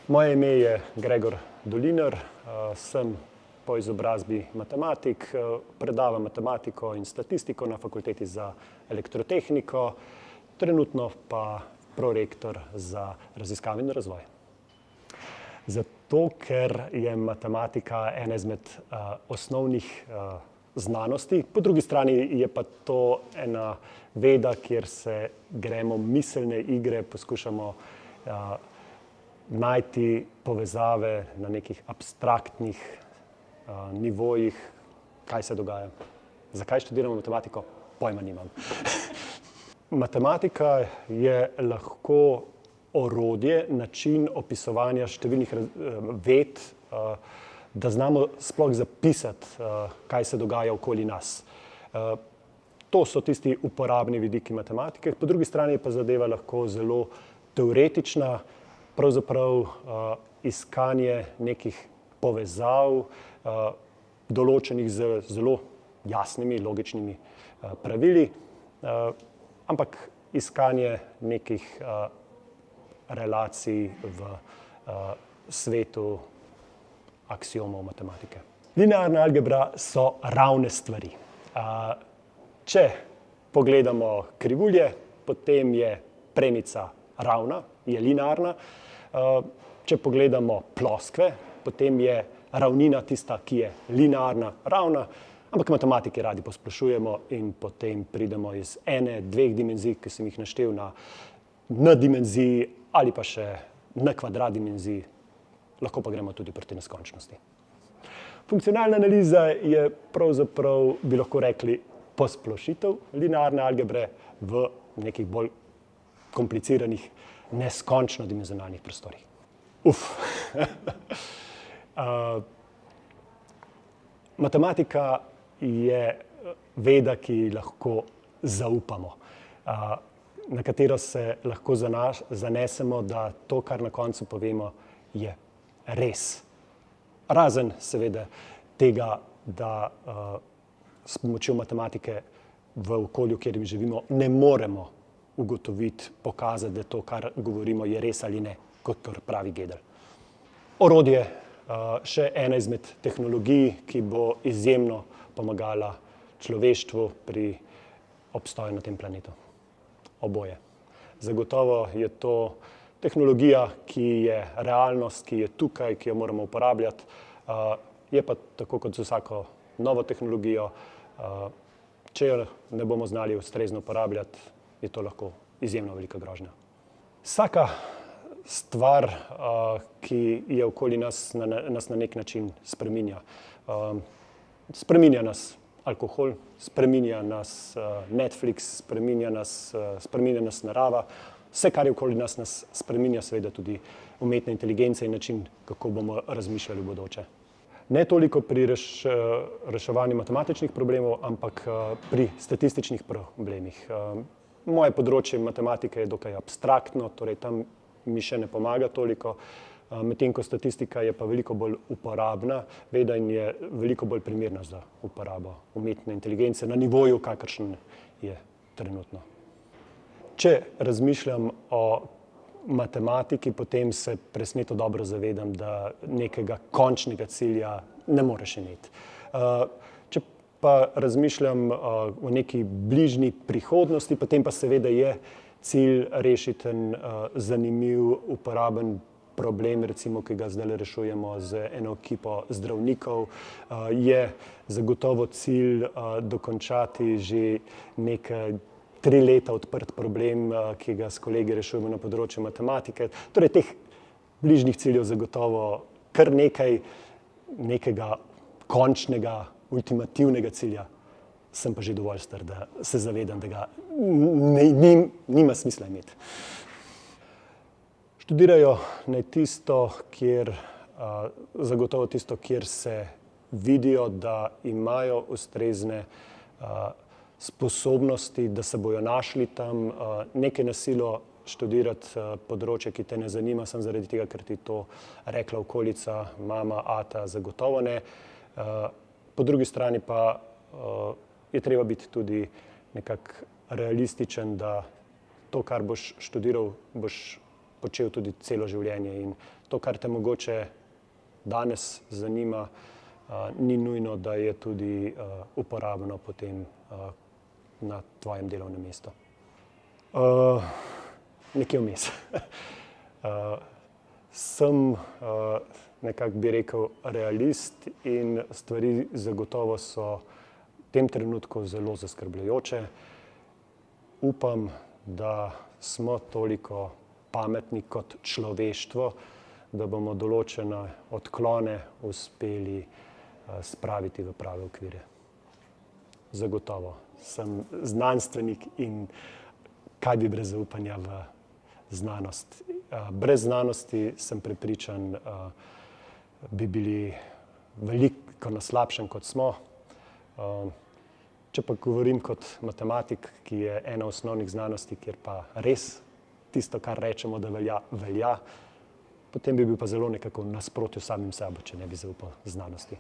Moje ime je Gregor Dolinar, sem po izobrazbi matematik, predavam matematiko in statistiko na Fakulteti za elektrotehniko, trenutno pa prorektor za raziskave in razvoj. Zato, ker je matematika ena izmed osnovnih znanosti, po drugi strani je pa to ena veda, kjer se gremo miselne igre, poskušamo najti povezave na nekih abstraktnih nivojih, kaj se dogaja. Zakaj študiramo matematiko? Pojma nimam. Matematika je lahko orodje, način opisovanja številnih ved, da znamo sploh zapisati, kaj se dogaja okoli nas. To so tisti uporabni vidiki matematike, po drugi strani pa zadeva lahko zelo teoretična, pravzaprav iskanje nekih povezav, določenih z zelo jasnimi, logičnimi pravili, ampak iskanje nekih relacij v svetu aksiomov matematike. Linearna algebra so ravne stvari. Če pogledamo krivulje, potem je premica ravna, je linearna. Če pogledamo ploskve, potem je ravnina tista, ki je linearna, ravna, ampak matematiki radi posplošujemo in potem pridemo iz ene, dveh dimenzij, ki sem jih naštel, na n dimenziji ali pa še n kvadrat dimenziji, lahko pa gremo tudi proti neskončnosti. Funkcionalna analiza je pravzaprav, bi lahko rekli, posplošitev linearne algebre v nekih bolj kompliciranih, neskončno dimenzionalnih prostorih. Matematika je veda, ki lahko zaupamo, na katero se lahko zanesemo, da to, kar na koncu povemo, je res. Razen seveda tega, da s pomočjo matematike v okolju, kjer živimo, ne moremo ugotoviti, pokazati, da to, kar govorimo, je res ali ne, kot pravi Gödel. Orodje, še ena izmed tehnologij, ki bo izjemno pomagala človeštvu pri obstoju na tem planetu. Oboje. Zagotovo je to tehnologija, ki je realnost, ki je tukaj, ki jo moramo uporabljati. Je pa tako kot z vsako novo tehnologijo, če jo ne bomo znali ustrezno uporabljati, je to lahko izjemno velika grožnja. Vsaka stvar, ki je okoli nas, nas na nek način spreminja. Spreminja nas alkohol, spreminja nas Netflix, spreminja nas narava. Vse, kar je okoli nas, nas spreminja seveda tudi umetna inteligenca in način, kako bomo razmišljali v bodoče. Ne toliko pri reševanju matematičnih problemov, ampak pri statističnih problemih. Moje področje matematike je dokaj abstraktno, torej tam mi še ne pomaga toliko, medtem ko statistika je pa veliko bolj uporabna veda in je veliko bolj primerna za uporabo umetne inteligence na nivoju, kakršen je trenutno. Če razmišljam o matematiki, potem se presneto dobro zavedam, da nekega končnega cilja ne moreš imeti. Če pa razmišljam o neki bližnji prihodnosti, potem pa seveda je cilj rešiti en zanimiv, uporaben problem, recimo, ki ga zdaj rešujemo z eno ekipo zdravnikov. Je zagotovo cilj dokončati že nekaj 3 leta odprt problem, ki ga s kolegi rešujemo na področju matematike. Torej, teh bližnjih ciljev zagotovo kar nekaj, nekega končnega, ultimativnega cilja. Sem pa že dovolj star, da se zavedam, da ga nima smisla imeti. Študirajo naj tisto, zagotovo tisto, kjer se vidijo, da imajo ustrezne sposobnosti, da se bojo našli tam, nekaj na silo študirati področje, ki te ne zanima, samo zaradi tega, ker ti to rekla okolica, mama, ata, zagotovo ne. Po drugi strani pa je treba biti tudi nekako realističen, da to, kar boš študiral, boš počel tudi celo življenje. In to, kar te mogoče danes zanima, ni nujno, da je tudi uporabno potem na tvojem delovnem mestu. Nekje vmes. Sem nekako bi rekel realist in stvari zagotovo so v tem trenutku zelo zaskrbljujoče. Upam, da smo toliko pametni kot človeštvo, da bomo določene odklone uspeli spraviti v prave okvire. Zagotovo sem znanstvenik in kaj bi brez zaupanja v znanost. Brez znanosti sem prepričan, bi bili veliko na slabšem, kot smo. Če pa govorim kot matematik, ki je ena osnovnih znanosti, kjer pa res tisto, kar rečemo, da velja, velja, potem bi bil pa zelo nekako v nasprotju s samim sabo, če ne bi zaupal znanosti.